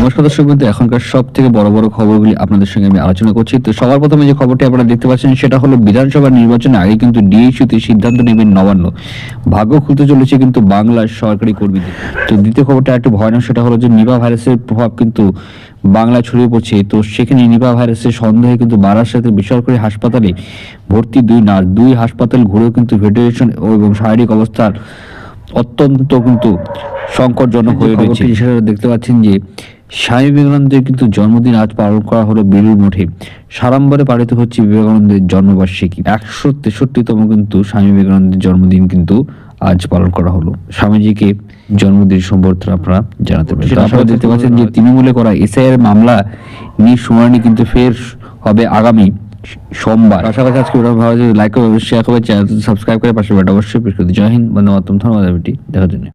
নমস্কার দর্শক বন্ধু, এখনকার সব থেকে বড় বড় খবরগুলি আপনাদের সঙ্গে আমি আলোচনা করছি। তো সবার প্রথমে যে খবরটি আপনারা দেখতে পাচ্ছেন সেটা হলো বিধানসভা নির্বাচনের আগে কিন্তু ডিএসইউতে সিদ্ধান্ত নেবেন নবান্ন। ভাগ্য খুলতে চলেছে কিন্তু বাংলার সরকারি কর্মীদের। তো দ্বিতীয় খবরটা একটু ভয়ানক, সেটা হলো যে নিপা ভাইরাসের প্রভাব কিন্তু বাংলায় ছড়িয়ে পড়ছে। তো সেখানে নিপা ভাইরাসের সন্দেহে কিন্তু বারাসাতের বেসরকারি হাসপাতালে ভর্তি দুই নার্স, দুই হাসপাতাল ঘুরেও কিন্তু ভেন্টিলেশন এবং শারীরিক অবস্থার অত্যন্ত কিন্তু সংকটজনক হয়ে রয়েছে। সেটা দেখতে পাচ্ছেন যে স্বামী বিবেকানন্দের কিন্তু জন্মদিন আজ পালন করা হলো বেলুড় মঠে। সাড়ম্বরে পালিত হচ্ছে বিবেকানন্দের জন্মবার্ষিকী। 163তম কিন্তু স্বামী বিবেকানন্দের জন্মদিন কিন্তু আজ পালন করা হলো। স্বামীজিকে জন্মদিন সম্বর্ধনা আপনারা জানাতে পারেন। আপনারা দেখতে পাচ্ছেন যে তৃণমূলে করা এসআইআর মামলা নিয়ে শুনানি কিন্তু ফের হবে আগামী সোমবার। পাশাপাশি আজকে ভালো লাইক করে শেয়ার করে চ্যানেল সাবস্ক্রাইব করে পাশে অবশ্যই প্রেস করে দিন। জয় হিন্দ, বন্দে মাতরম। ধন্যবাদ দেখার জন্য।